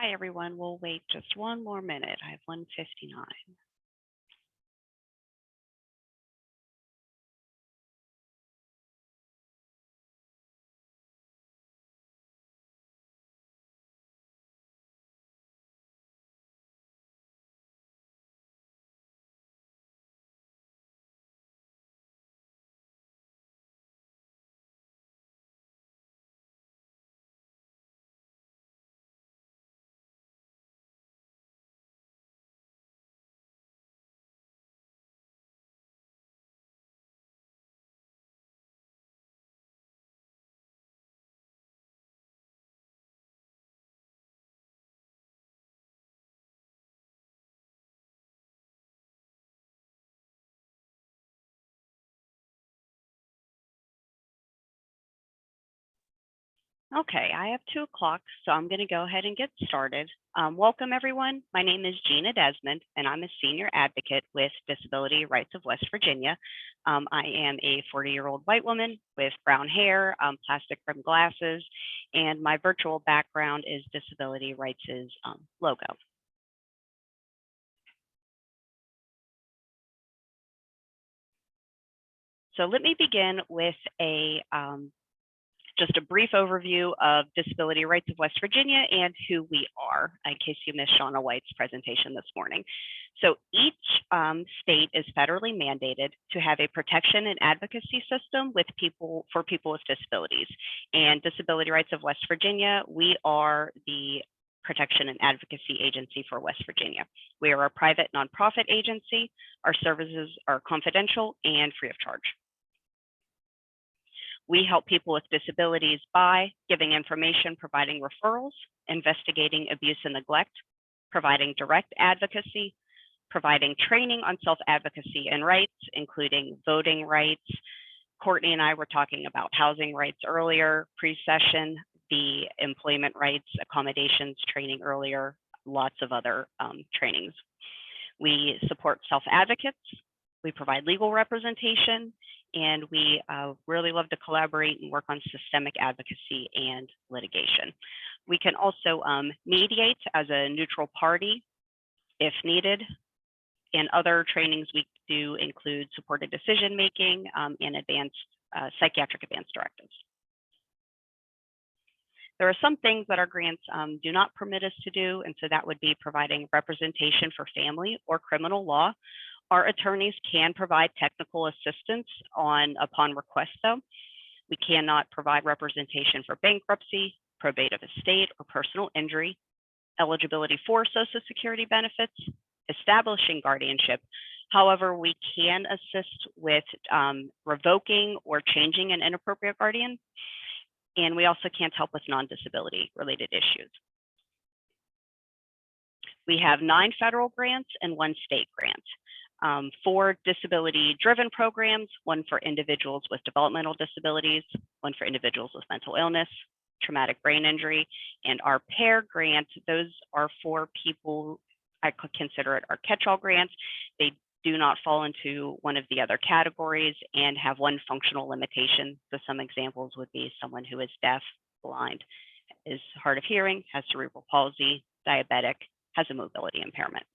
Hi, everyone. We'll wait just one more minute. I have 1:59. Okay, I have 2 o'clock, so I'm going to go ahead and get started. Welcome, everyone. My name is Gina Desmond, and I'm a senior advocate with Disability Rights of West Virginia. I am a 40-year-old white woman with brown hair, plastic rimmed glasses, and my virtual background is Disability Rights' logo. So let me begin with just a brief overview of Disability Rights of West Virginia and who we are, in case you missed Shauna White's presentation this morning. So each state is federally mandated to have a protection and advocacy system for people with disabilities. And Disability Rights of West Virginia, we are the protection and advocacy agency for West Virginia. We are a private nonprofit agency. Our services are confidential and free of charge. We help people with disabilities by giving information, providing referrals, investigating abuse and neglect, providing direct advocacy, providing training on self-advocacy and rights, including voting rights. Courtney and I were talking about housing rights earlier, pre-session, the employment rights, accommodations training earlier, lots of other trainings. We support self-advocates. We provide legal representation, and we really love to collaborate and work on systemic advocacy and litigation. We can also mediate as a neutral party if needed, and other trainings we do include supported decision-making and advanced psychiatric advanced directives. There are some things that our grants do not permit us to do, and so that would be providing representation for family or criminal law. Our attorneys can provide technical assistance upon request, though. We cannot provide representation for bankruptcy, probate of estate, or personal injury, eligibility for Social Security benefits, establishing guardianship. However, we can assist with revoking or changing an inappropriate guardian, and we also can't help with non-disability related issues. We have 9 federal grants and 1 state grant. 4 disability-driven programs, 1 for individuals with developmental disabilities, 1 for individuals with mental illness, traumatic brain injury, and our PAIR grant, those are for people, I could consider it our catch-all grants. They do not fall into one of the other categories and have 1 functional limitation. So some examples would be someone who is deaf, blind, is hard of hearing, has cerebral palsy, diabetic, has a mobility impairment.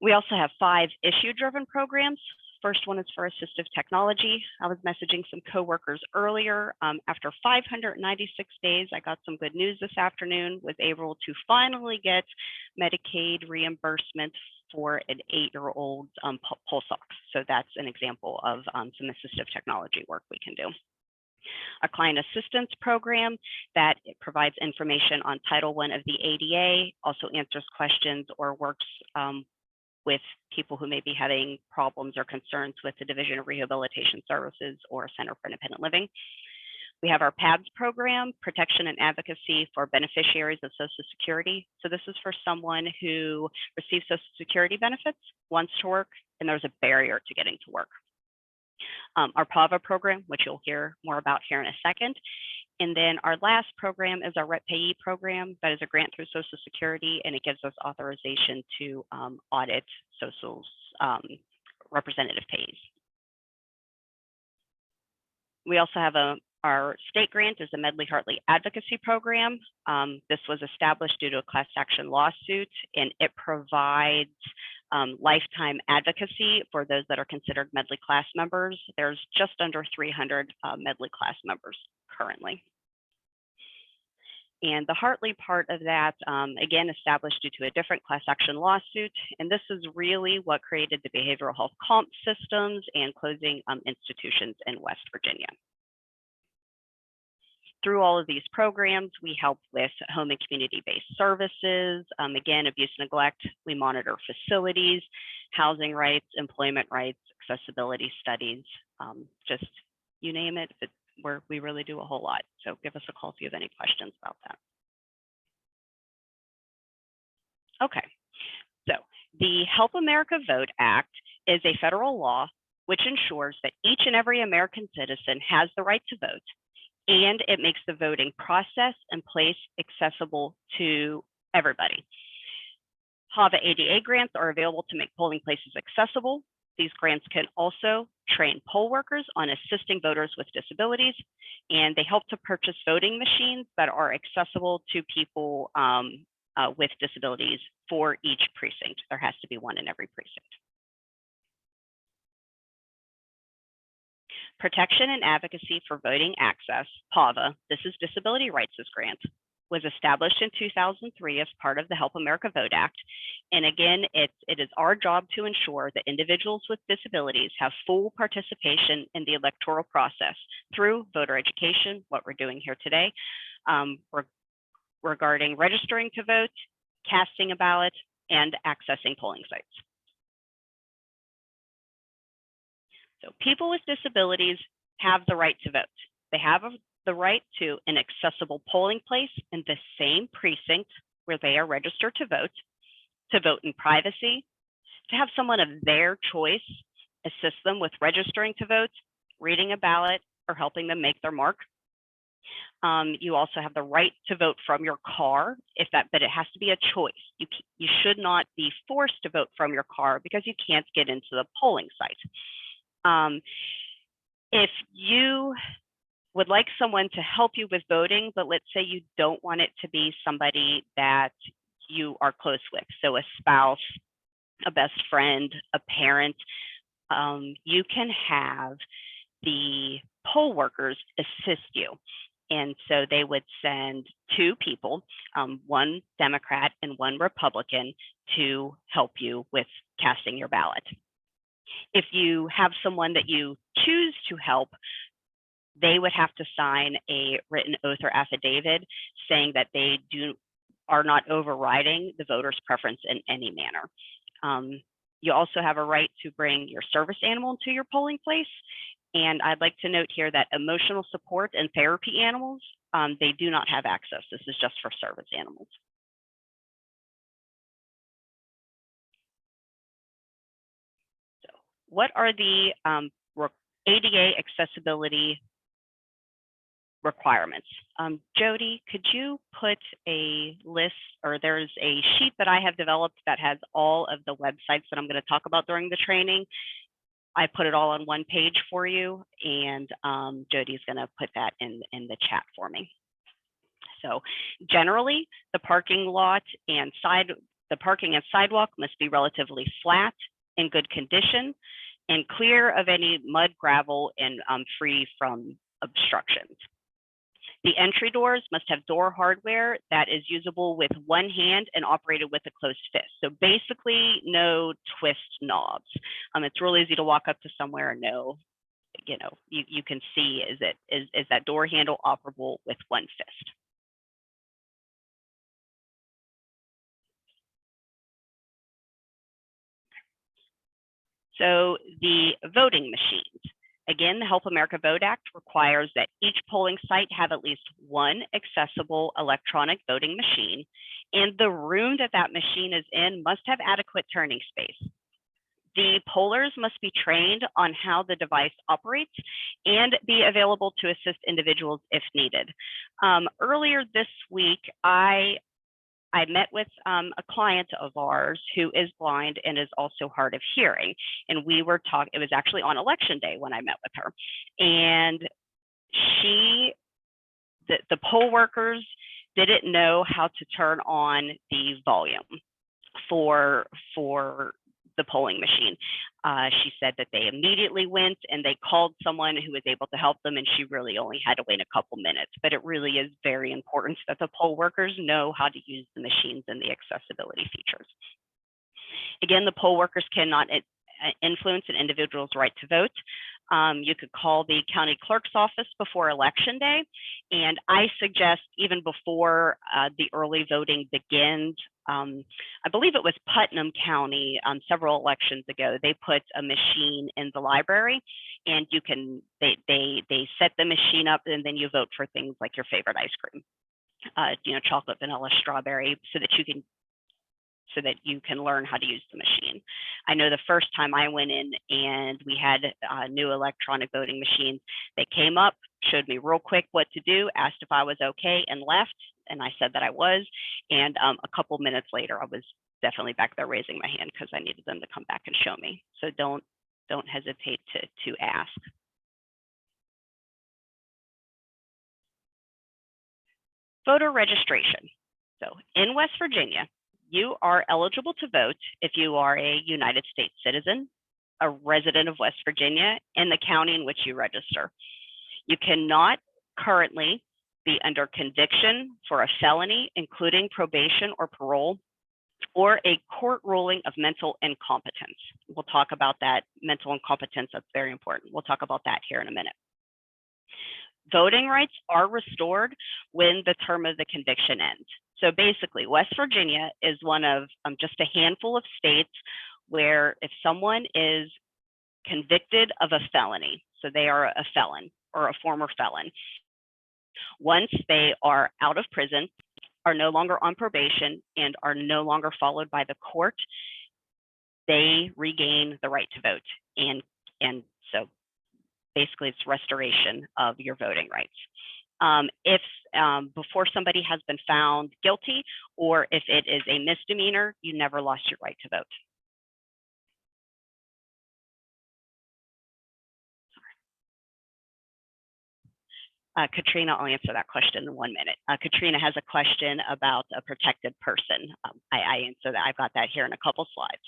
We also have 5 issue-driven programs. First one is for assistive technology. I was messaging some coworkers earlier. After 596 days, I got some good news this afternoon, was able to finally get Medicaid reimbursement for an 8-year-old pulse ox. So that's an example of some assistive technology work we can do. A client assistance program that provides information on Title I of the ADA, also answers questions or works with people who may be having problems or concerns with the Division of Rehabilitation Services or Center for Independent Living. We have our PADS program, Protection and Advocacy for Beneficiaries of Social Security. So this is for someone who receives Social Security benefits, wants to work, and there's a barrier to getting to work. Our PAVA program, which you'll hear more about here in a second. And then our last program is our Rep Payee program. That is a grant through Social Security, and it gives us authorization to audit Social's representative pays. We also have a Our state grant is the Medley-Hartley Advocacy Program. This was established due to a class action lawsuit, and it provides lifetime advocacy for those that are considered Medley class members. There's just under 300 Medley class members currently. And the Hartley part of that, again, established due to a different class action lawsuit. And this is really what created the behavioral health comp systems and closing institutions in West Virginia. Through all of these programs, we help with home and community-based services. Again, abuse and neglect, we monitor facilities, housing rights, employment rights, accessibility studies, just you name it, where we really do a whole lot. So give us a call if you have any questions about that. Okay, so the Help America Vote Act is a federal law which ensures that each and every American citizen has the right to vote, and it makes the voting process and place accessible to everybody. HAVA ADA grants are available to make polling places accessible. These grants can also train poll workers on assisting voters with disabilities, and they help to purchase voting machines that are accessible to people with disabilities for each precinct. There has to be one in every precinct. Protection and Advocacy for Voting Access, PAVA, this is Disability Rights Grant, was established in 2003 as part of the Help America Vote Act. And again, it is our job to ensure that individuals with disabilities have full participation in the electoral process through voter education, what we're doing here today, regarding registering to vote, casting a ballot, and accessing polling sites. So people with disabilities have the right to vote. They have the right to an accessible polling place in the same precinct where they are registered to vote in privacy, to have someone of their choice assist them with registering to vote, reading a ballot, or helping them make their mark. You also have the right to vote from your car, but it has to be a choice. You should not be forced to vote from your car because you can't get into the polling site. If you would like someone to help you with voting, but let's say you don't want it to be somebody that you are close with, so a spouse, a best friend, a parent, you can have the poll workers assist you. And so they would send two people, one Democrat and one Republican, to help you with casting your ballot. If you have someone that you choose to help, they would have to sign a written oath or affidavit saying that they are not overriding the voter's preference in any manner. You also have a right to bring your service animal to your polling place. And I'd like to note here that emotional support and therapy animals, they do not have access. This is just for service animals. So what are the ADA accessibility requirements? Jody, could you put a list, or there's a sheet that I have developed that has all of the websites that I'm going to talk about during the training. I put it all on one page for you, and Jody's going to put that in the chat for me. So generally, the parking lot and sidewalk must be relatively flat, in good condition, and clear of any mud, gravel, and free from obstructions. The entry doors must have door hardware that is usable with one hand and operated with a closed fist. So basically no twist knobs. It's real easy to walk up to somewhere and know, you can see, is that door handle operable with one fist. So the voting machines. Again, the Help America Vote Act requires that each polling site have at least one accessible electronic voting machine, and the room that machine is in must have adequate turning space. The pollers must be trained on how the device operates and be available to assist individuals if needed. Earlier this week, I met with a client of ours who is blind and is also hard of hearing. And we were talking, it was actually on election day when I met with her. And the poll workers didn't know how to turn on the volume for the polling machine. She said that they immediately went and they called someone who was able to help them, and she really only had to wait a couple minutes. But it really is very important that the poll workers know how to use the machines and the accessibility features. Again, the poll workers cannot influence an individual's right to vote. You could call the county clerk's office before election day, and I suggest even before the early voting begins. I believe it was Putnam County several elections ago. They put a machine in the library, and you can they set the machine up, and then you vote for things like your favorite ice cream, chocolate, vanilla, strawberry, so that you can learn how to use the machine. I know the first time I went in and we had new electronic voting machines, they came up, showed me real quick what to do, asked if I was okay, and left. And I said that I was. And a couple minutes later, I was definitely back there raising my hand because I needed them to come back and show me. So don't hesitate to ask. Voter registration. So in West Virginia, you are eligible to vote if you are a United States citizen, a resident of West Virginia, in the county in which you register. You cannot currently be under conviction for a felony, including probation or parole, or a court ruling of mental incompetence. We'll talk about that mental incompetence. That's very important. We'll talk about that here in a minute. Voting rights are restored when the term of the conviction ends. So basically, West Virginia is one of just a handful of states where if someone is convicted of a felony, so they are a felon or a former felon, once they are out of prison, are no longer on probation, and are no longer followed by the court, they regain the right to vote. And so basically it's restoration of your voting rights. If before somebody has been found guilty, or if it is a misdemeanor, you never lost your right to vote. Katrina, I'll answer that question in 1 minute. Katrina has a question about a protected person. I answer that. I've got that here in a couple slides.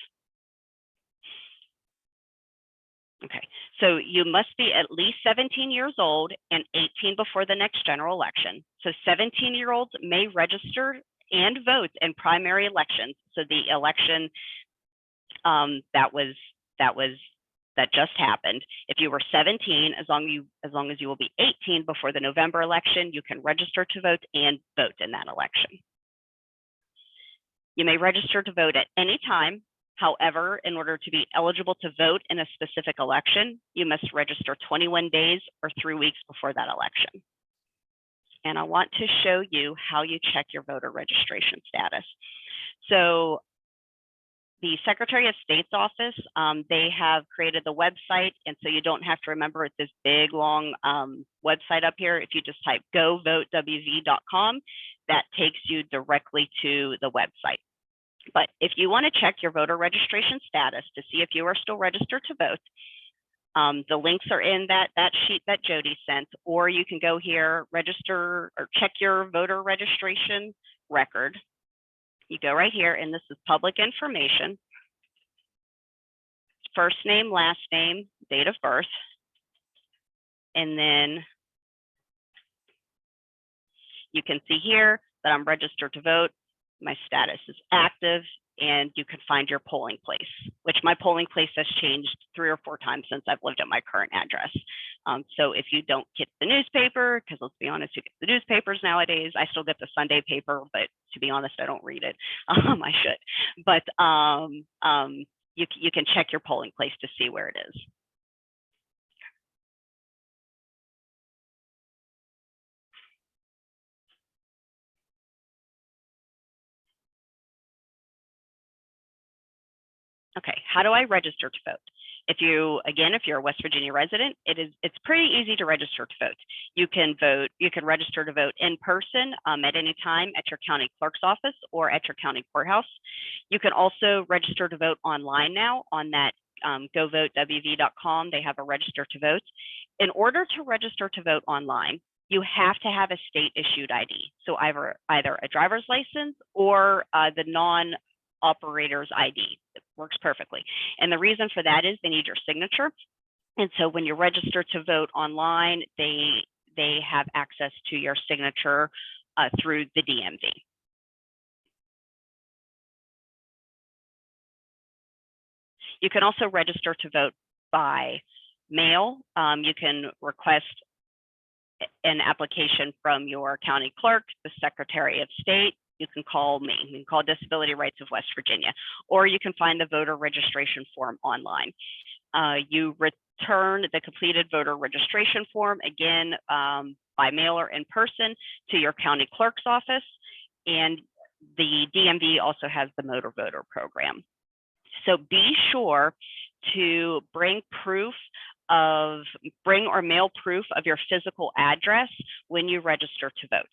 Okay, so you must be at least 17 years old and 18 before the next general election. So 17-year-olds may register and vote in primary elections. So the election that just happened, if you were 17, as long as you will be 18 before the November election, you can register to vote and vote in that election. You may register to vote at any time. However, in order to be eligible to vote in a specific election, you must register 21 days or 3 weeks before that election. And I want to show you how you check your voter registration status. So the Secretary of State's office, they have created the website, and so you don't have to remember it's this big, long website up here. If you just type govotewv.com, that takes you directly to the website. But if you want to check your voter registration status to see if you are still registered to vote, the links are in that sheet that Jody sent, or you can go here, register or check your voter registration record. You go right here, and this is public information. First name, last name, date of birth, and then you can see here that I'm registered to vote. My status is active, and you can find your polling place, which my polling place has changed 3 or 4 times since I've lived at my current address. So if you don't get the newspaper, because let's be honest, you get the newspapers nowadays. I still get the Sunday paper, but to be honest, I don't read it. I should, but you can check your polling place to see where it is. Okay, how do I register to vote? If you're a West Virginia resident, it's pretty easy to register to vote. You can register to vote in person at any time at your county clerk's office or at your county courthouse. You can also register to vote online now on that govotewv.com, they have a register to vote. In order to register to vote online, you have to have a state issued ID. So either a driver's license or the non-operator's ID. It works perfectly. And the reason for that is they need your signature. And so when you register to vote online, they have access to your signature through the DMV. You can also register to vote by mail. You can request an application from your county clerk, the Secretary of State. You can call me. You can call Disability Rights of West Virginia, or you can find the voter registration form online. You return the completed voter registration form, again, by mail or in person, to your county clerk's office. And the DMV also has the Motor Voter program. So be sure to bring or mail proof of your physical address when you register to vote.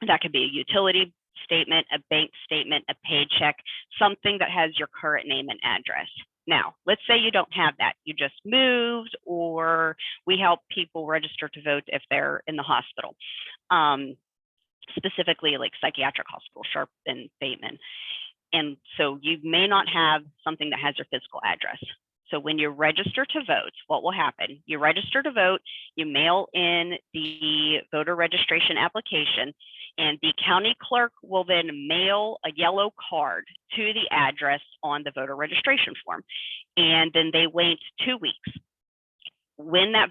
That could be a utility statement, a bank statement, a paycheck, something that has your current name and address. Now, let's say you don't have that. You just moved, or we help people register to vote if they're in the hospital, specifically like psychiatric hospital, Sharp and Bateman. And so you may not have something that has your physical address. So when you register to vote, what will happen? You register to vote, you mail in the voter registration application, and the county clerk will then mail a yellow card to the address on the voter registration form. And then they wait 2 weeks. When that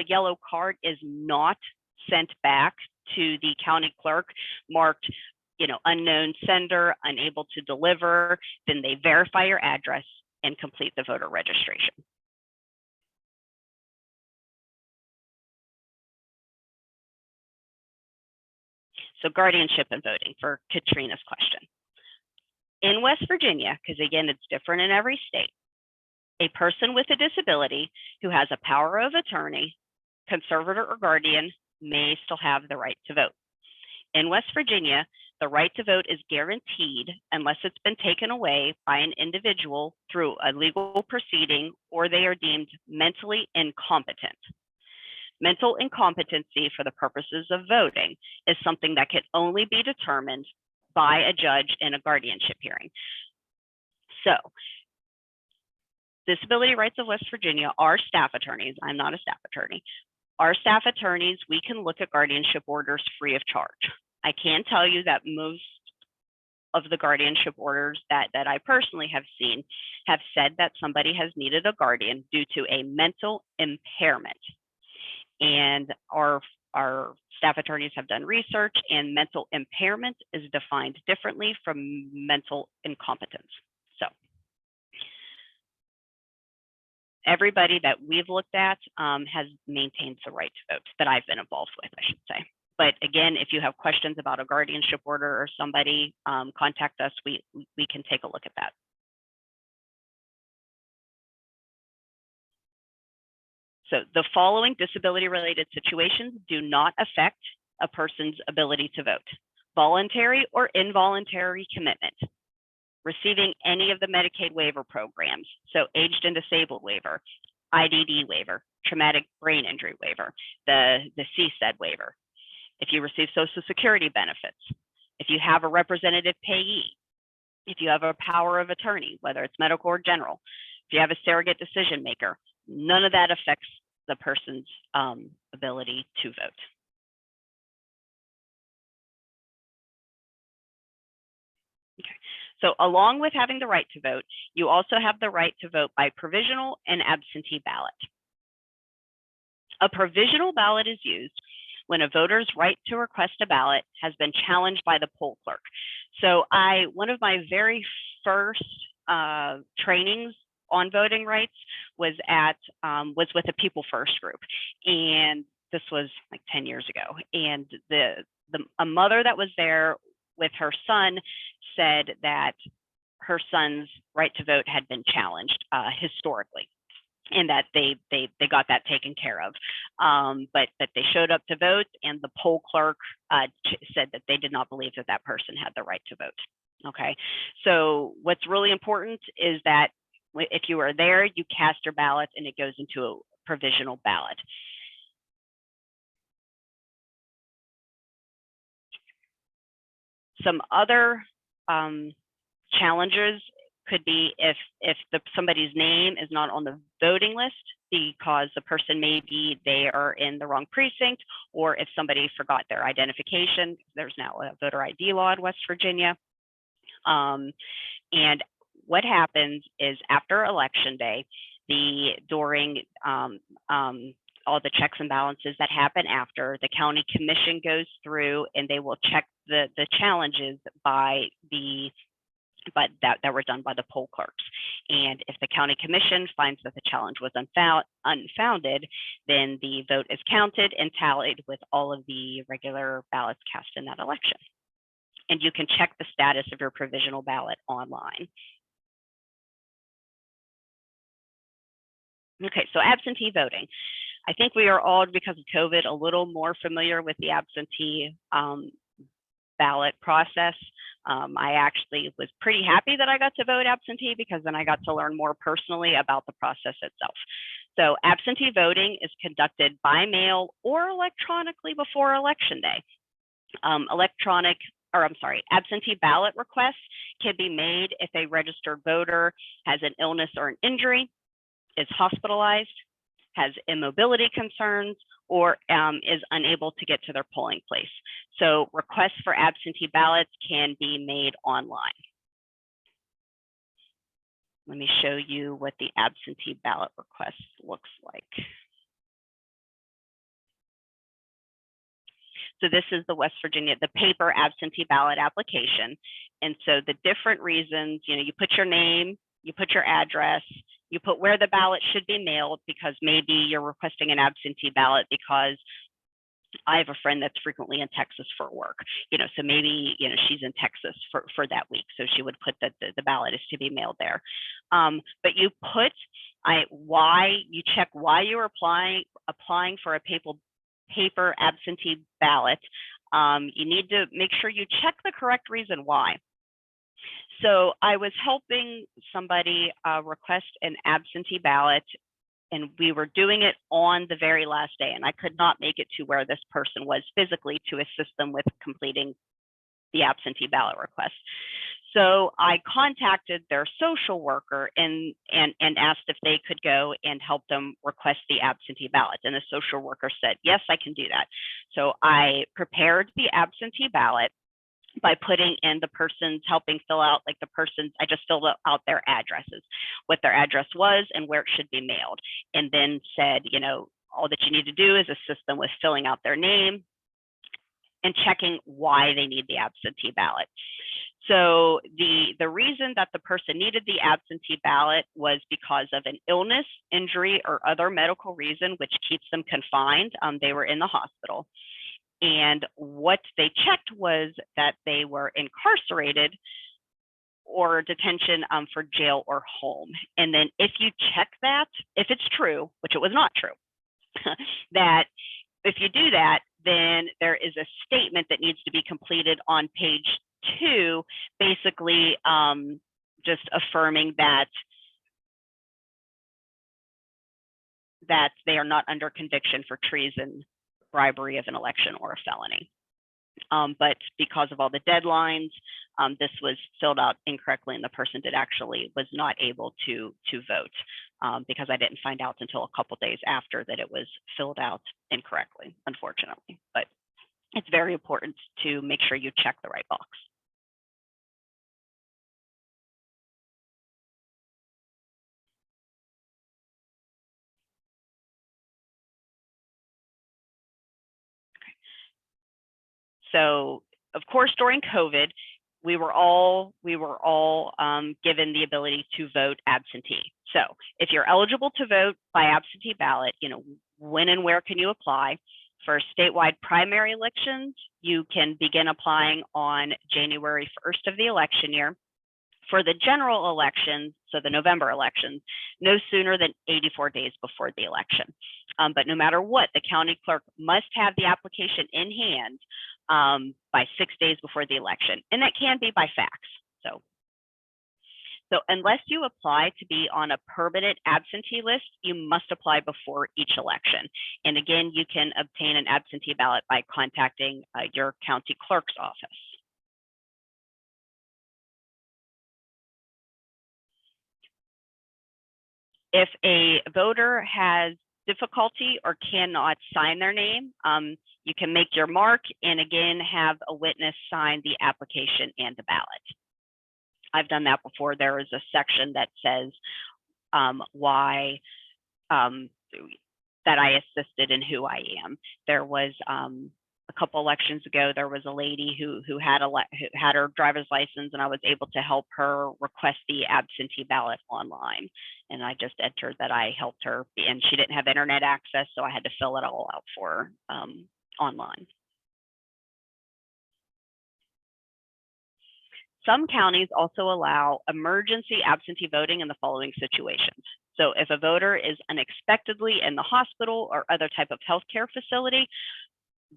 yellow card is not sent back to the county clerk, marked, unknown sender, unable to deliver, then they verify your address and complete the voter registration. So guardianship and voting, for Katrina's question. In West Virginia, because again, it's different in every state, a person with a disability who has a power of attorney, conservator, or guardian may still have the right to vote. In West Virginia, the right to vote is guaranteed unless it's been taken away by an individual through a legal proceeding or they are deemed mentally incompetent. Mental incompetency for the purposes of voting is something that can only be determined by a judge in a guardianship hearing. So, Disability Rights of West Virginia, our staff attorneys, I'm not a staff attorney, our staff attorneys, we can look at guardianship orders free of charge. I can tell you that most of the guardianship orders that I personally have seen have said that somebody has needed a guardian due to a mental impairment. And our staff attorneys have done research, and mental impairment is defined differently from mental incompetence. So everybody that we've looked at has maintained the right to vote that I've been involved with, I should say. But again, if you have questions about a guardianship order or somebody, contact us. We can take a look at that. So the following disability-related situations do not affect a person's ability to vote: voluntary or involuntary commitment, receiving any of the Medicaid waiver programs, so aged and disabled waiver, IDD waiver, traumatic brain injury waiver, the CSED waiver, if you receive Social Security benefits, if you have a representative payee, if you have a power of attorney, whether it's medical or general, if you have a surrogate decision maker, none of that affects the person's ability to vote. Okay. So along with having the right to vote, you also have the right to vote by provisional and absentee ballot. A provisional ballot is used when a voter's right to request a ballot has been challenged by the poll clerk. So one of my very first trainings on voting rights was with a People First group, and this was like 10 years ago. And a mother that was there with her son said that her son's right to vote had been challenged historically, and that they got that taken care of, but that they showed up to vote, and the poll clerk said that they did not believe that person had the right to vote. Okay, so what's really important is that If you are there, you cast your ballot and it goes into a provisional ballot. Some other challenges could be if somebody's name is not on the voting list because the person maybe they are in the wrong precinct, or if somebody forgot their identification. There's now a voter ID law in West Virginia. And what happens is after Election Day, during all the checks and balances that happen after, the county commission goes through and they will check the challenges that were done by the poll clerks. And if the county commission finds that the challenge was unfounded, then the vote is counted and tallied with all of the regular ballots cast in that election. And you can check the status of your provisional ballot online. Okay, so absentee voting. I think we are all, because of COVID, a little more familiar with the absentee ballot process. I actually was pretty happy that I got to vote absentee, because then I got to learn more personally about the process itself. So absentee voting is conducted by mail or electronically before Election Day. Absentee ballot requests can be made if a registered voter has an illness or an injury, is hospitalized, has immobility concerns, or is unable to get to their polling place. So requests for absentee ballots can be made online. Let me show you what the absentee ballot request looks like. So this is the West Virginia, the paper absentee ballot application. And so the different reasons, you put your name, you put your address, you put where the ballot should be mailed, because maybe you're requesting an absentee ballot because I have a friend that's frequently in Texas for work, so maybe, she's in Texas for that week. So she would put that the ballot is to be mailed there. But you put you check why you're applying for a paper absentee ballot. You need to make sure you check the correct reason why. So I was helping somebody request an absentee ballot, and we were doing it on the very last day, and I could not make it to where this person was physically to assist them with completing the absentee ballot request. So I contacted their social worker and asked if they could go and help them request the absentee ballot. And the social worker said, yes, I can do that. So I prepared the absentee ballot by putting in the person's, helping fill out, I just filled out their addresses, what their address was and where it should be mailed. And then said, all that you need to do is assist them with filling out their name and checking why they need the absentee ballot. So the reason that the person needed the absentee ballot was because of an illness, injury, or other medical reason which keeps them confined. They were in the hospital. And what they checked was that they were incarcerated or detention for jail or home. And then if you check that, if it's true, which it was not true, that if you do that, then there is a statement that needs to be completed on page 2, basically just affirming that they are not under conviction for treason, bribery of an election, or a felony. But because of all the deadlines, this was filled out incorrectly, and the person was not able to vote because I didn't find out until a couple days after that it was filled out incorrectly, unfortunately. But it's very important to make sure you check the right box. So, of course, during COVID, we were all given the ability to vote absentee. So, if you're eligible to vote by absentee ballot, when and where can you apply? For statewide primary elections, you can begin applying on January 1st of the election year. For the general elections, so the November elections, no sooner than 84 days before the election. But no matter what, the county clerk must have the application in hand by 6 days before the election, and that can be by fax. So So unless you apply to be on a permanent absentee list, you must apply before each election. And again, you can obtain an absentee ballot by contacting your county clerk's office. If a voter has difficulty or cannot sign their name, you can make your mark and again have a witness sign the application and the ballot. I've done that before. There is a section that says why that I assisted and who I am. There was a couple elections ago, there was a lady who had her driver's license, and I was able to help her request the absentee ballot online. And I just entered that I helped her, and she didn't have internet access, so I had to fill it all out for her online. Some counties also allow emergency absentee voting in the following situations. So if a voter is unexpectedly in the hospital or other type of healthcare facility,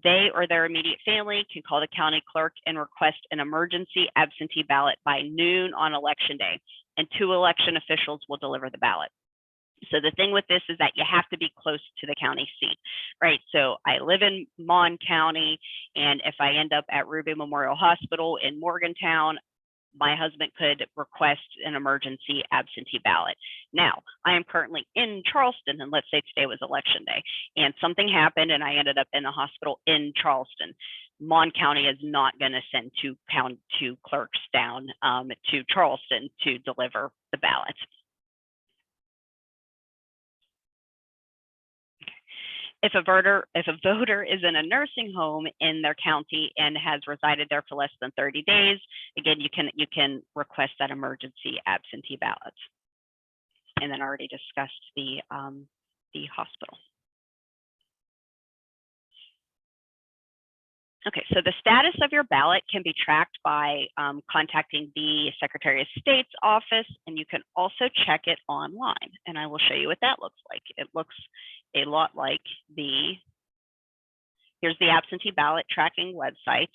they or their immediate family can call the county clerk and request an emergency absentee ballot by noon on election day, and 2 election officials will deliver the ballot. So the thing with this is that you have to be close to the county seat, right? So I live in Mon County, and if I end up at Ruby Memorial Hospital in Morgantown, my husband could request an emergency absentee ballot. Now, I am currently in Charleston, and let's say today was election day, and something happened and I ended up in the hospital in Charleston. Mon County is not going to send two clerks down to Charleston to deliver the ballot. If a voter is in a nursing home in their county and has resided there for less than 30 days, again, you can request that emergency absentee ballot. And then I already discussed the hospital. Okay, so the status of your ballot can be tracked by contacting the Secretary of State's office, and you can also check it online. And I will show you what that looks like. It looks a lot like here's the absentee ballot tracking website.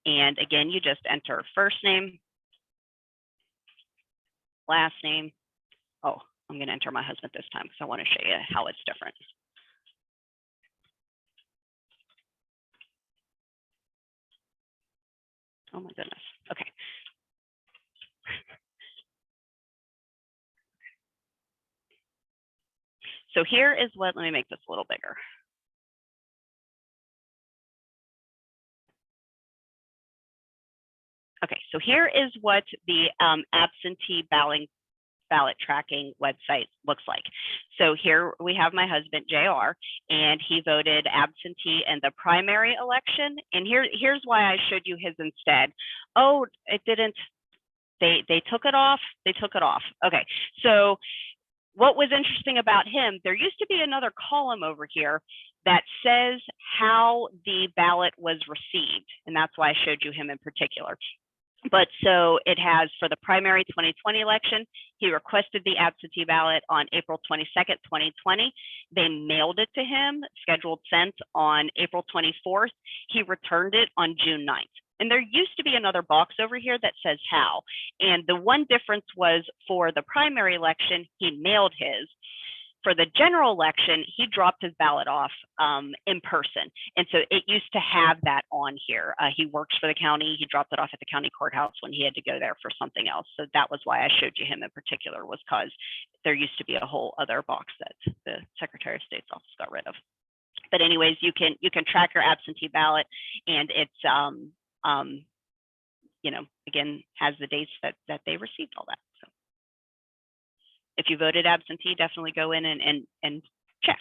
And again, you just enter first name, last name. Oh, I'm going to enter my husband this time because I want to show you how it's different. Oh my goodness. Okay. So here is what, let me make this a little bigger. Okay, so here is what the absentee ballot tracking website looks like. So here we have my husband, JR, and he voted absentee in the primary election. And here's why I showed you his instead. Oh, it didn't, they took it off, Okay, so what was interesting about him, there used to be another column over here that says how the ballot was received. And that's why I showed you him in particular. But so it has for the primary 2020 election, he requested the absentee ballot on April 22nd, 2020. They mailed it to him, scheduled sent on April 24th. He returned it on June 9th. And there used to be another box over here that says how. And the one difference was for the primary election, he mailed his. For the general election, he dropped his ballot off in person. And so it used to have that on here. He works for the county. He dropped it off at the county courthouse when he had to go there for something else. So that was why I showed you him in particular, was because there used to be a whole other box that the Secretary of State's office got rid of. But anyways, you can track your absentee ballot, and it's you know, again, has the dates that they received all that. So if you voted absentee, definitely go in and check.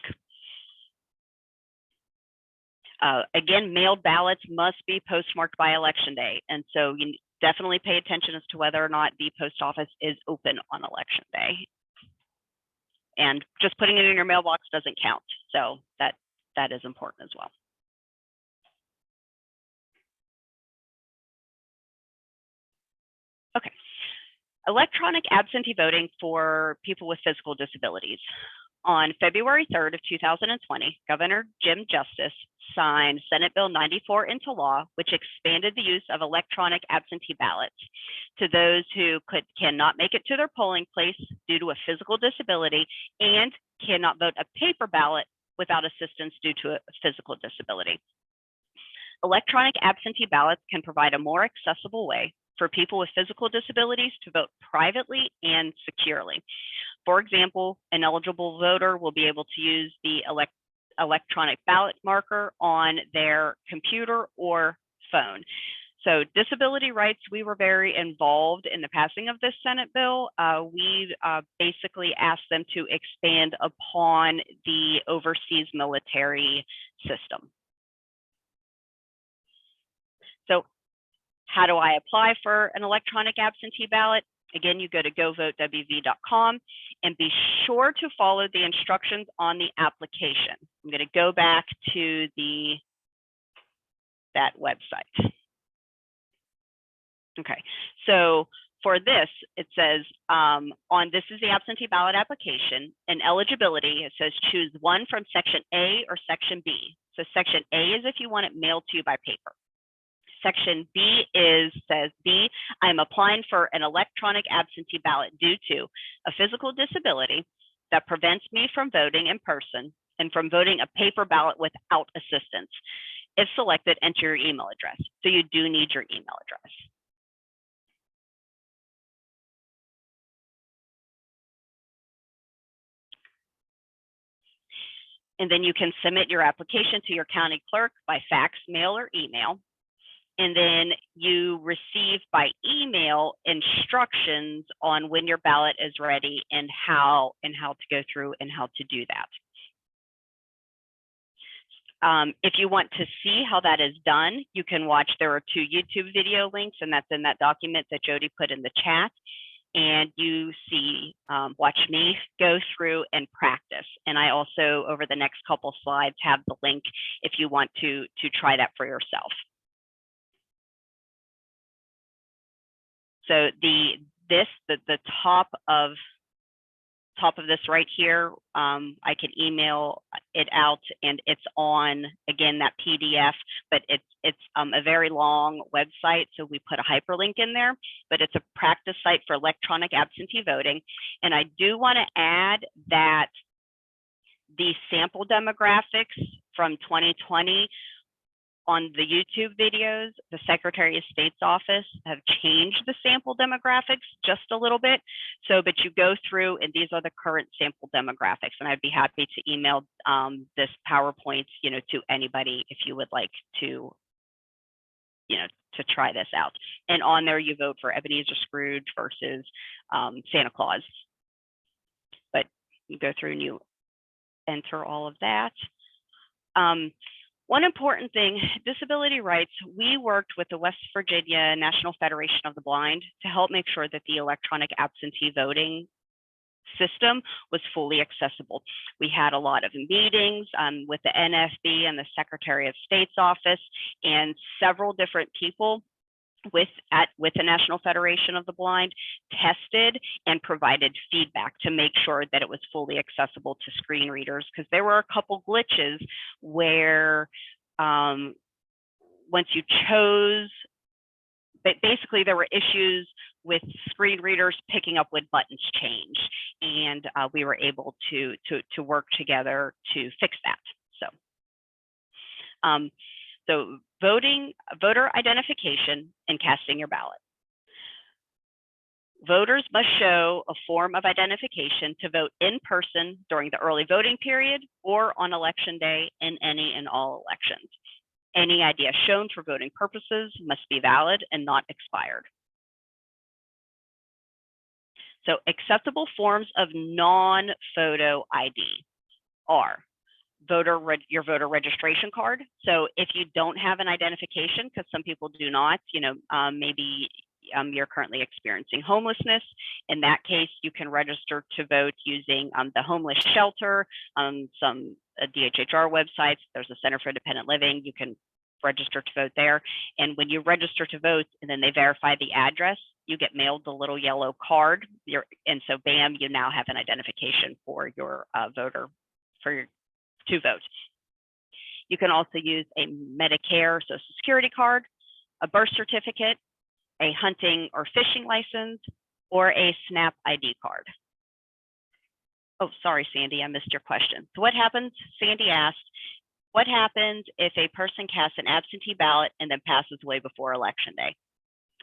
Again, mailed ballots must be postmarked by election day. And so you definitely pay attention as to whether or not the post office is open on election day. And just putting it in your mailbox doesn't count. So that is important as well. Okay, electronic absentee voting for people with physical disabilities. On February 3rd of 2020, Governor Jim Justice signed Senate Bill 94 into law, which expanded the use of electronic absentee ballots to those who cannot make it to their polling place due to a physical disability and cannot vote a paper ballot without assistance due to a physical disability. Electronic absentee ballots can provide a more accessible way for people with physical disabilities to vote privately and securely. For example, an eligible voter will be able to use the electronic ballot marker on their computer or phone. So disability rights, we were very involved in the passing of this Senate bill. We basically asked them to expand upon the overseas military system. So how do I apply for an electronic absentee ballot? Again, you go to govotewv.com and be sure to follow the instructions on the application. I'm going to go back to that website. Okay, so for this, it says this is the absentee ballot application and eligibility. It says choose one from section A or section B. So section A is if you want it mailed to you by paper. Section B says B, I'm applying for an electronic absentee ballot due to a physical disability that prevents me from voting in person and from voting a paper ballot without assistance. If selected, enter your email address. So you do need your email address. And then you can submit your application to your county clerk by fax, mail, or email. And then you receive by email instructions on when your ballot is ready and how to go through and how to do that. If you want to see how that is done, you can watch, there are 2 YouTube video links, and that's in that document that Jody put in the chat. And you see, watch me go through and practice. And I also, over the next couple slides, have the link if you want to try that for yourself. So the top of this right here, I can email it out, and it's on, again, that PDF, but it's a very long website, so we put a hyperlink in there, but it's a practice site for electronic absentee voting. And I do want to add that the sample demographics from 2020 on the YouTube videos, the Secretary of State's office have changed the sample demographics just a little bit. So, but you go through, and these are the current sample demographics. And I'd be happy to email this PowerPoint, to anybody if you would like to, to try this out. And on there, you vote for Ebenezer Scrooge versus Santa Claus. But you go through and you enter all of that. One important thing, disability rights, we worked with the West Virginia National Federation of the Blind to help make sure that the electronic absentee voting system was fully accessible. We had a lot of meetings with the NFB and the Secretary of State's office, and several different people with the National Federation of the Blind tested and provided feedback to make sure that it was fully accessible to screen readers, because there were a couple glitches where once you chose, but basically there were issues with screen readers picking up when buttons change, and we were able to work together to fix that. So voter identification and casting your ballot. Voters must show a form of identification to vote in person during the early voting period or on election day in any and all elections. Any ID shown for voting purposes must be valid and not expired. So acceptable forms of non-photo ID are your voter registration card. So if you don't have an identification, because some people do not, maybe you're currently experiencing homelessness. In that case, you can register to vote using the homeless shelter, some DHHR websites. There's a Center for Independent Living. You can register to vote there. And when you register to vote and then they verify the address, you get mailed the little yellow card. And so bam, you now have an identification for your voter to vote. You can also use a Medicare Social Security card, a birth certificate, a hunting or fishing license, or a SNAP ID card. Oh, sorry, Sandy, I missed your question. So what happens, Sandy asked, what happens if a person casts an absentee ballot and then passes away before Election Day?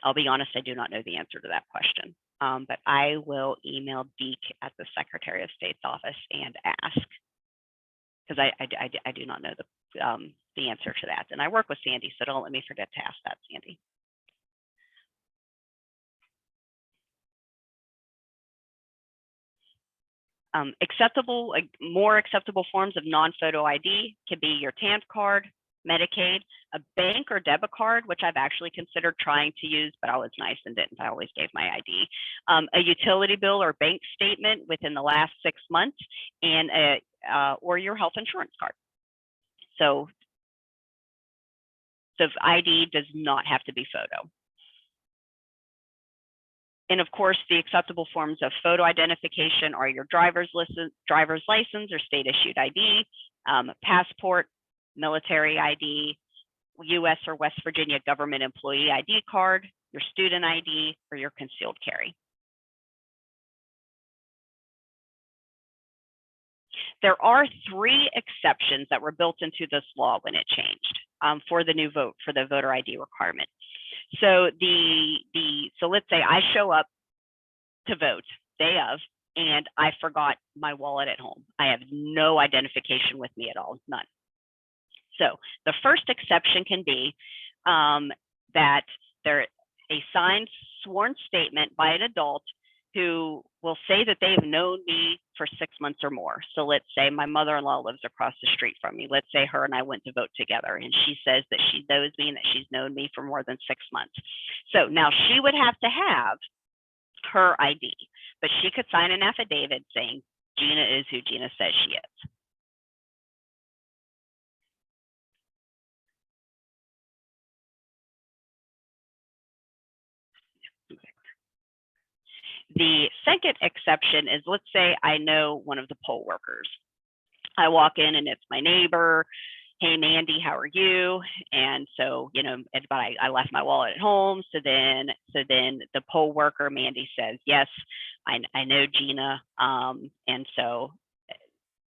I'll be honest, I do not know the answer to that question, but I will email Deke at the Secretary of State's office and ask, because I do not know the answer to that. And I work with Sandy, so don't let me forget to ask that, Sandy. More acceptable forms of non-photo ID can be your TANF card, Medicaid, a bank or debit card, which I've actually considered trying to use, but I was nice and didn't. I always gave my ID. A utility bill or bank statement within the last 6 months, and or your health insurance card. So the ID does not have to be photo. And of course, the acceptable forms of photo identification are your driver's license or state issued ID, passport, military ID, US or West Virginia government employee ID card, your student ID, or your concealed carry. There are 3 exceptions that were built into this law when it changed for the new voter ID requirement. So so let's say I show up to vote day of, and I forgot my wallet at home. I have no identification with me at all, none. So the first exception can be that there a signed sworn statement by an adult who will say that they've known me for 6 months or more. So let's say my mother-in-law lives across the street from me. Let's say her and I went to vote together, and she says that she knows me and that she's known me for more than 6 months. So now she would have to have her ID, but she could sign an affidavit saying Gina is who Gina says she is. The second exception is, let's say I know one of the poll workers. I walk in and it's my neighbor. Hey, Mandy, how are you? And so, you know, I left my wallet at home. So then the poll worker, Mandy, says, yes, I know Gina. And so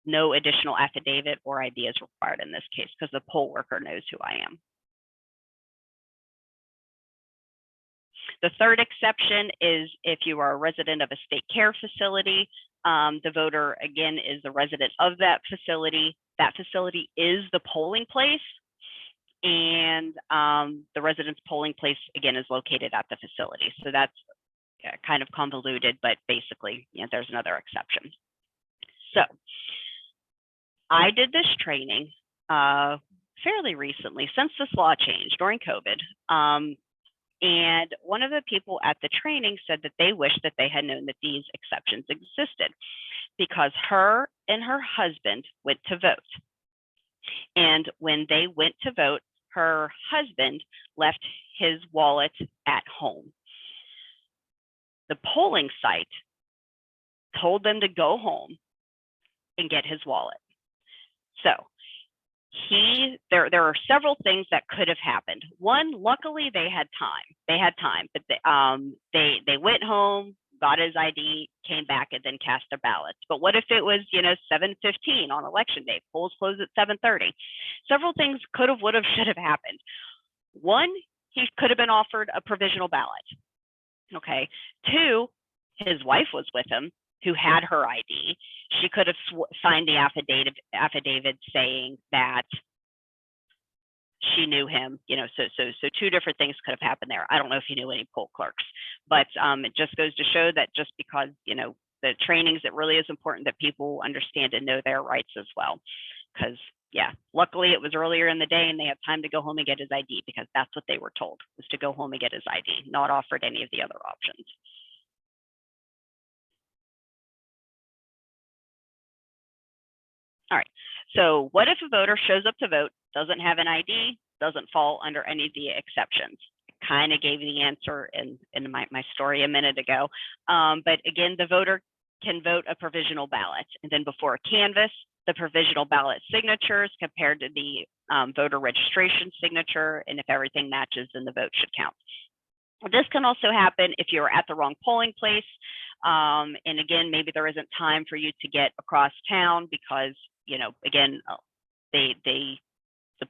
no additional affidavit or ID is required in this case because the poll worker knows who I am. The third exception is if you are a resident of a state care facility, the voter, again, is the resident of that facility. That facility is the polling place, and the resident's polling place, again, is located at the facility. So that's kind of convoluted, but basically, you know, there's another exception. So I did this training fairly recently, since this law changed during COVID. And one of the people at the training said that they wished that they had known that these exceptions existed because her and her husband went to vote. And when they went to vote, her husband left his wallet at home. The polling site told them to go home and get his wallet. So there are several things that could have happened. One, luckily they had time. But they went home, got his ID, came back, and then cast their ballots. But what if it was, you know, 7:15 on election day? Polls close at 7:30. Several things could have, would have, should have happened. One, he could have been offered a provisional ballot. Okay. 2, his wife was with him, who had her ID. She could have signed the affidavit saying that she knew him, you know, so 2 different things could have happened there. I don't know if he knew any poll clerks, but it just goes to show that just because, you know, the trainings, it really is important that people understand and know their rights as well. Because, yeah, luckily it was earlier in the day and they had time to go home and get his ID because that's what they were told, was to go home and get his ID, not offered any of the other options. All right, so what if a voter shows up to vote, doesn't have an ID, doesn't fall under any of the exceptions? kind of gave you the answer in my story a minute ago. But again, the voter can vote a provisional ballot, and then before a canvass, the provisional ballot signatures compared to the voter registration signature, and if everything matches, then the vote should count. This can also happen if you're at the wrong polling place, and again, maybe there isn't time for you to get across town because, you know, again, the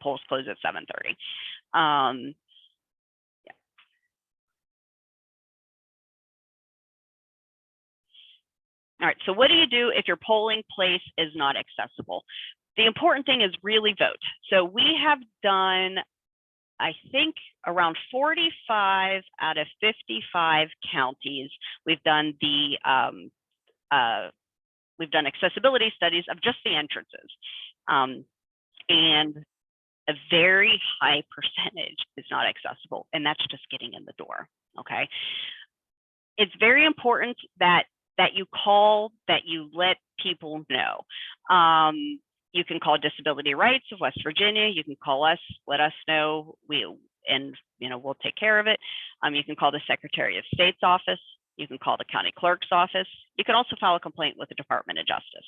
polls close at 7:30. Yeah. All right, so what do you do if your polling place is not accessible? The important thing is really vote. So we have done, I think, around 45 out of 55 counties. We've done accessibility studies of just the entrances, and a very high percentage is not accessible, and that's just getting in the door. Okay, it's very important that you call, that you let people know. You can call Disability Rights of West Virginia. You can call us, let us know, and you know, we'll take care of it. You can call the Secretary of State's office. You can call the county clerk's office. You can also file a complaint with the Department of Justice.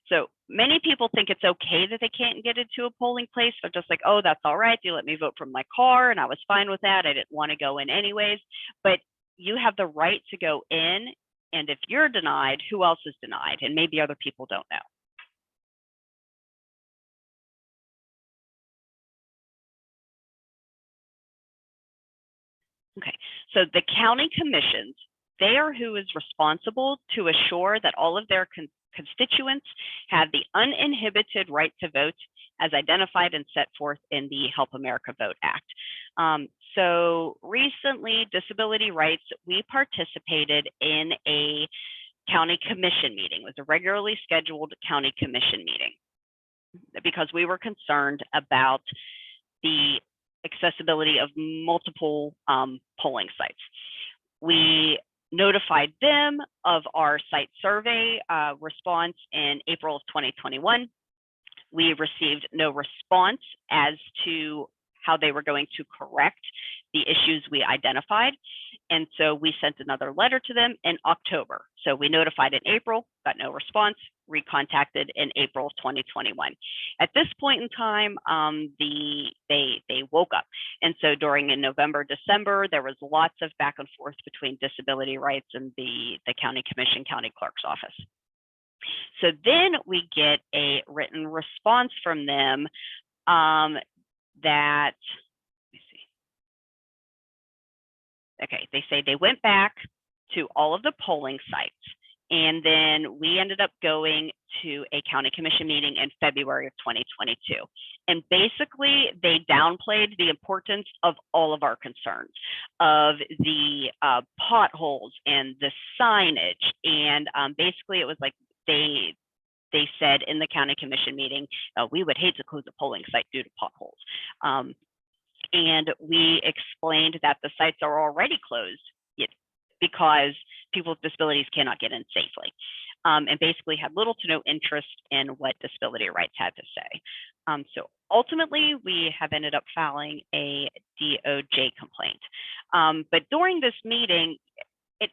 So many people think it's okay that they can't get into a polling place. They're just like, oh, that's all right. You let me vote from my car, and I was fine with that. I didn't want to go in anyways. But you have the right to go in, and if you're denied, who else is denied? And maybe other people don't know. Okay, so the county commissions, they are who is responsible to assure that all of their constituents have the uninhibited right to vote as identified and set forth in the Help America Vote Act. So recently, Disability Rights, we participated in a county commission meeting. It was a regularly scheduled county commission meeting because we were concerned about the accessibility of multiple polling sites. We notified them of our site survey response in April of 2021. We received no response as to how they were going to correct the issues we identified. And so we sent another letter to them in October. So we notified in April, got no response, recontacted in April of 2021. At this point in time, they woke up. And so during in November, December, there was lots of back and forth between Disability Rights and the county commission, county clerk's office. So then we get a written response from them that, let me see. Okay, they say they went back to all of the polling sites, and then we ended up going to a county commission meeting in February of 2022. And basically, they downplayed the importance of all of our concerns, of the potholes and the signage. And basically, it was like they said in the county commission meeting, we would hate to close a polling site due to potholes. And we explained that the sites are already closed because people with disabilities cannot get in safely, and basically had little to no interest in what Disability Rights had to say. So ultimately, we have ended up filing a DOJ complaint. But during this meeting, I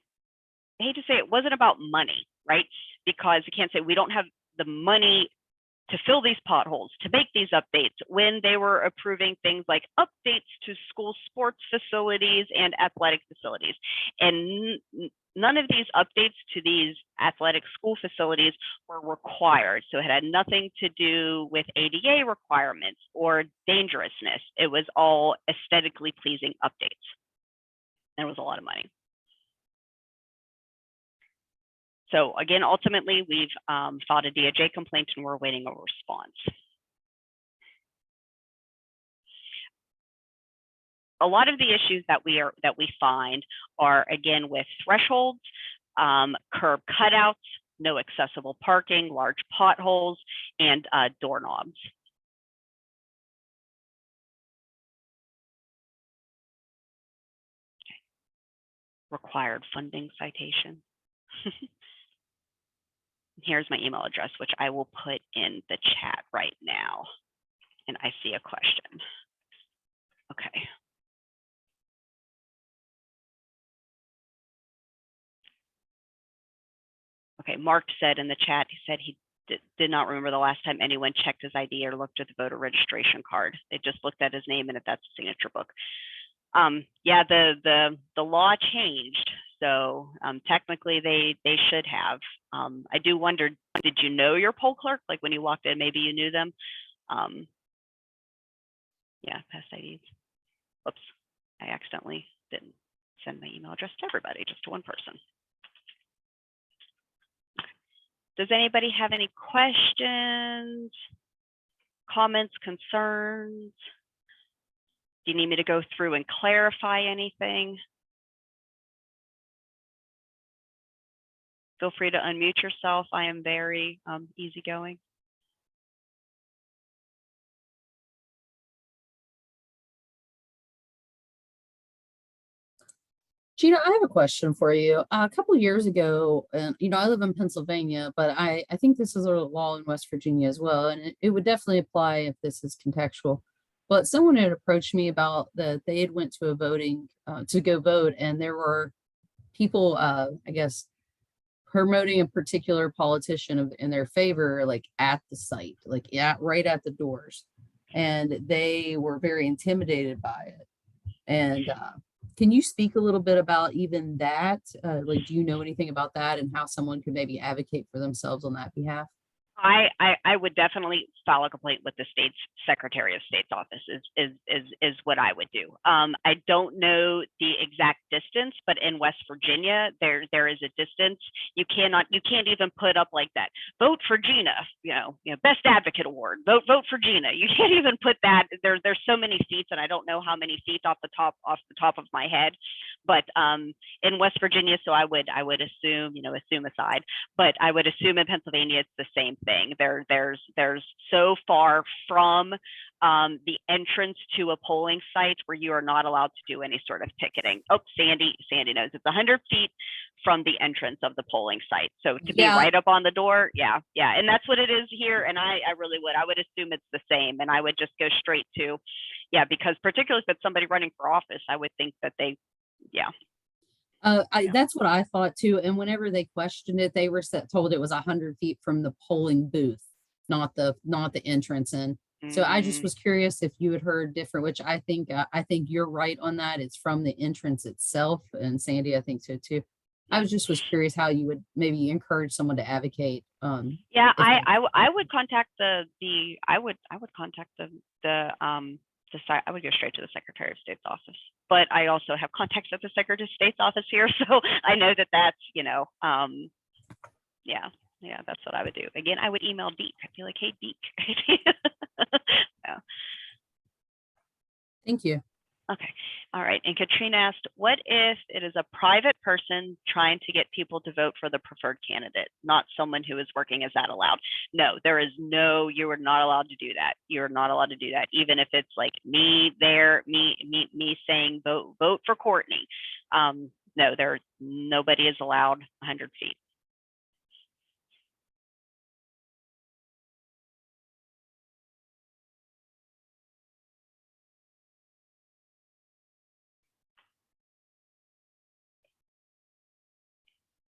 hate to say it wasn't about money, right? Because you can't say we don't have the money to fill these potholes, to make these updates, when they were approving things like updates to school sports facilities and athletic facilities. And none of these updates to these athletic school facilities were required. So it had nothing to do with ADA requirements or dangerousness. It was all aesthetically pleasing updates. And it was a lot of money. So again, ultimately, we've filed a DOJ complaint and we're awaiting a response. A lot of the issues that we find are, again, with thresholds, curb cutouts, no accessible parking, large potholes, and doorknobs. Required funding citation. Here's my email address, which I will put in the chat right now. And I see a question. Okay. Okay, Mark said in the chat, he said he did not remember the last time anyone checked his ID or looked at the voter registration card. They just looked at his name and if that's a signature book. Yeah, the law changed, so technically they should have. I do wonder, did you know your poll clerk? Like when you walked in, maybe you knew them. Yeah, past IDs. Whoops, I accidentally didn't send my email address to everybody, just to one person. Does anybody have any questions, comments, concerns? Do you need me to go through and clarify anything? Feel free to unmute yourself. I am very easygoing. Gina, I have a question for you. A couple of years ago, and I live in Pennsylvania, but I think this is a law in West Virginia as well, and it would definitely apply if this is contextual. But someone had approached me about that they had went to a voting to go vote, and there were people, I guess, promoting a particular politician in their favor, like at the site, like right at the doors, and they were very intimidated by it. And can you speak a little bit about even that? Like, do you know anything about that and how someone could maybe advocate for themselves on that behalf? I would definitely file a complaint with the state's Secretary of State's office is what I would do. I don't know the exact distance, but in West Virginia, there is a distance. You can't even put up like that. Vote for Gina, best advocate award. Vote for Gina. You can't even put that. There's so many seats, and I don't know how many seats off the top of my head. But in West Virginia, so I would assume, assume aside, but I would assume in Pennsylvania it's the same thing. There's so far from the entrance to a polling site where you are not allowed to do any sort of ticketing. Oh, Sandy knows it's 100 feet from the entrance of the polling site. So to be right up on the door, yeah, and that's what it is here. And I would assume it's the same, and I would just go straight to, because particularly if it's somebody running for office, I would think that they. That's what I thought too. And whenever they questioned it, they were told it was 100 feet from the polling booth, not the entrance in. So I just was curious if you had heard different, which I think you're right on that. It's from the entrance itself. And Sandy, I think so too. I was curious how you would maybe encourage someone to advocate. I would contact I would contact I would go straight to the Secretary of State's office, but I also have contacts at the Secretary of State's office here, so I know that that's, that's what I would do. Again, I would email Deke. I'd be like, hey, Deke. Yeah. Thank you. Okay. All right. And Katrina asked, what if it is a private person trying to get people to vote for the preferred candidate, not someone who is working? Is that allowed? No, you are not allowed to do that. You're not allowed to do that. Even if it's like me saying vote for Courtney. No, nobody is allowed 100 feet.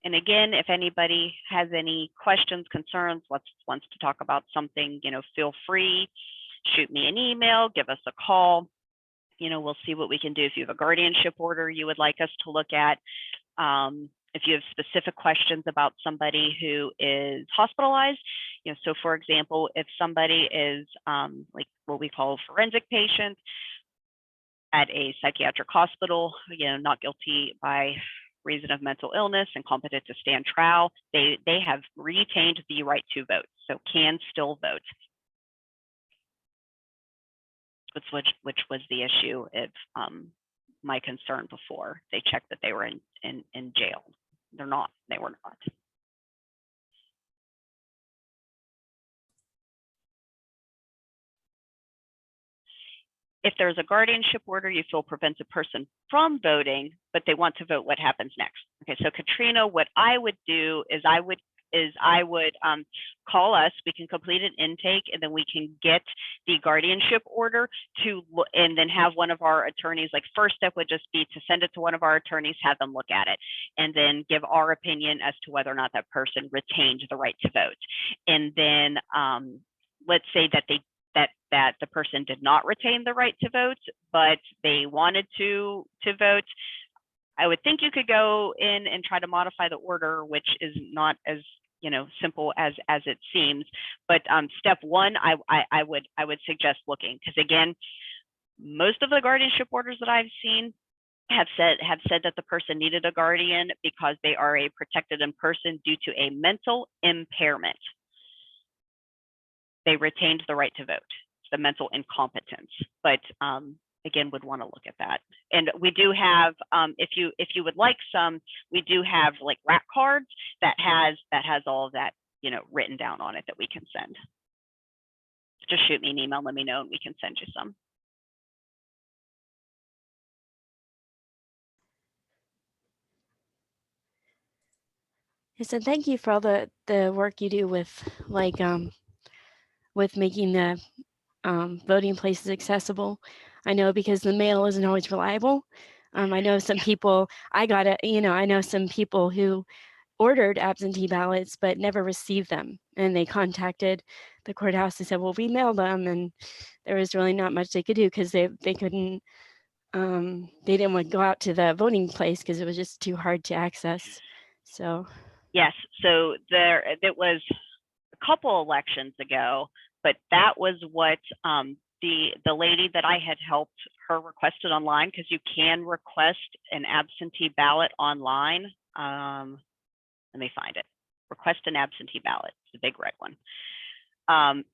And again, if anybody has any questions, concerns, wants to talk about something, feel free, shoot me an email, give us a call. We'll see what we can do. If you have a guardianship order you would like us to look at, if you have specific questions about somebody who is hospitalized, so for example, if somebody is like what we call a forensic patient at a psychiatric hospital, not guilty by reason of mental illness and competent to stand trial, they have retained the right to vote, so can still vote. Which was the issue of my concern before. They checked that they were in jail. They were not. If there's a guardianship order you feel prevents a person from voting, but they want to vote, what happens next? Okay, so Katrina, what I would do is I would is I would call us, we can complete an intake, and then we can get the guardianship order and then have one of our attorneys, like first step would just be to send it to one of our attorneys, have them look at it, and then give our opinion as to whether or not that person retained the right to vote. And then let's say that that the person did not retain the right to vote, but they wanted to vote. I would think you could go in and try to modify the order, which is not as simple as it seems. But step one, I would suggest looking, because again, most of the guardianship orders that I've seen have said that the person needed a guardian because they are a protected in person due to a mental impairment. They retained the right to vote. It's the mental incompetence, but again, would want to look at that. And we do have, if you would like some, we do have like RAC cards that has all of that written down on it that we can send. Just shoot me an email, let me know, and we can send you some. Yes, and thank you for all the work you do with with making the voting places accessible. I know because the mail isn't always reliable. I know some people, I know some people who ordered absentee ballots but never received them, and they contacted the courthouse and said, well, we mailed them, and there was really not much they could do because they couldn't, they didn't want to go out to the voting place because it was just too hard to access. So yes, so it was a couple elections ago, but that was what the lady that I had helped her requested online, because you can request an absentee ballot online. Let me find it. Request an absentee ballot. It's a big red one.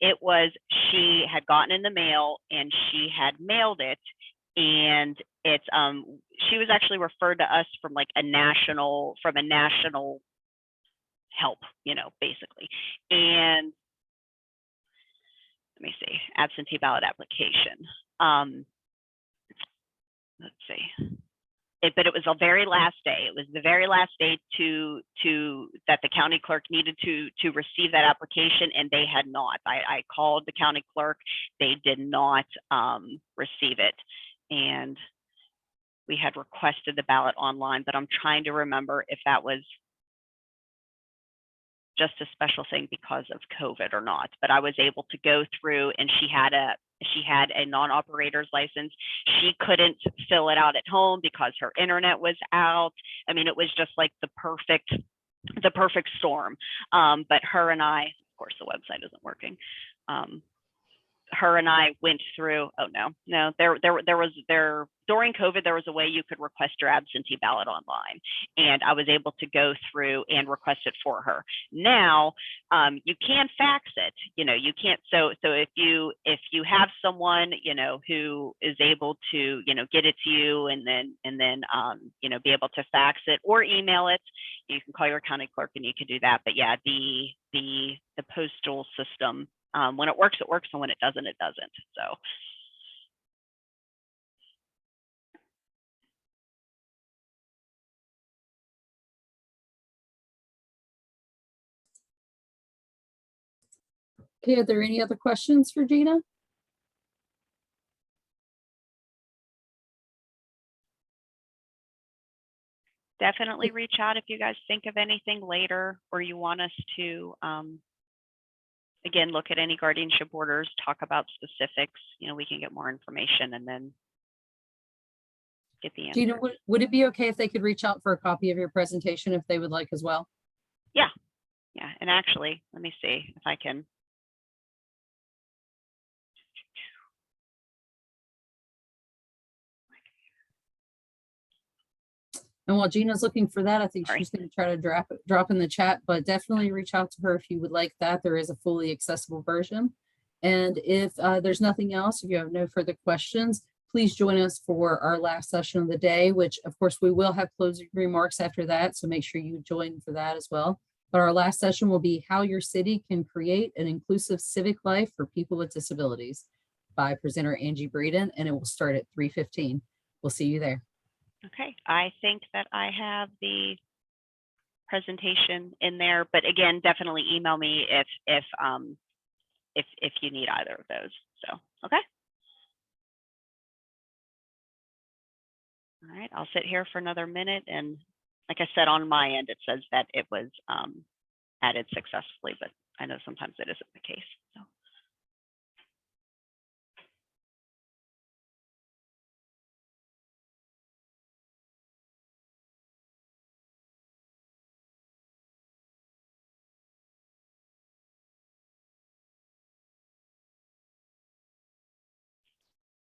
It was, she had gotten in the mail and she had mailed it, and it's she was actually referred to us from like a national help, basically. And let me see, absentee ballot application. Let's see. But it was the very last day. It was the very last day that the county clerk needed to receive that application, and they had not. I called the county clerk. They did not receive it, and we had requested the ballot online. But I'm trying to remember if that was just a special thing because of COVID or not. But I was able to go through, and she had a non-operator's license. She couldn't fill it out at home because her internet was out. I mean, it was just like the perfect storm. But her and I, of course, the website isn't working. Her and I went through, during COVID, there was a way you could request your absentee ballot online, and I was able to go through and request it for her. Now, you can fax it, you can't, so if you have someone, who is able to, get it to you and then, be able to fax it or email it, you can call your county clerk and you can do that. But yeah, the postal system, when it works, and when it doesn't, it doesn't. So. Okay, are there any other questions for Gina? Definitely reach out if you guys think of anything later, or you want us to, again, look at any guardianship orders, talk about specifics, we can get more information and then get the answer. Gina, would it be okay if they could reach out for a copy of your presentation if they would like as well? Yeah. And actually, let me see if I can. And while Gina's looking for that, I think she's going to try to drop in the chat, but definitely reach out to her if you would like that. There is a fully accessible version. And if there's nothing else, if you have no further questions, please join us for our last session of the day, which of course we will have closing remarks after that. So make sure you join for that as well. But our last session will be how your city can create an inclusive civic life for people with disabilities by presenter Angie Breeden, and it will start at 3:15. We'll see you there. Okay, I think that I have the presentation in there. But again, definitely email me if you need either of those. So, okay. All right, I'll sit here for another minute. And like I said, on my end, it says that it was added successfully, but I know sometimes it isn't the case. So.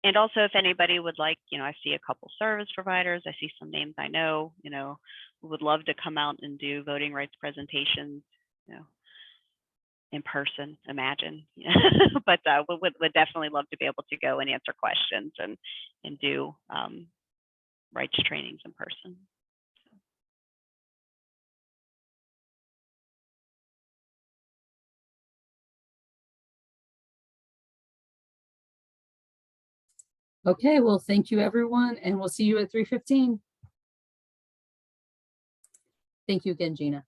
And also, if anybody would like, I see a couple service providers, I see some names I know, would love to come out and do voting rights presentations, in person, imagine. But would definitely love to be able to go and answer questions and do rights trainings in person. Okay, well, thank you, everyone, and we'll see you at 3:15. Thank you again, Gina.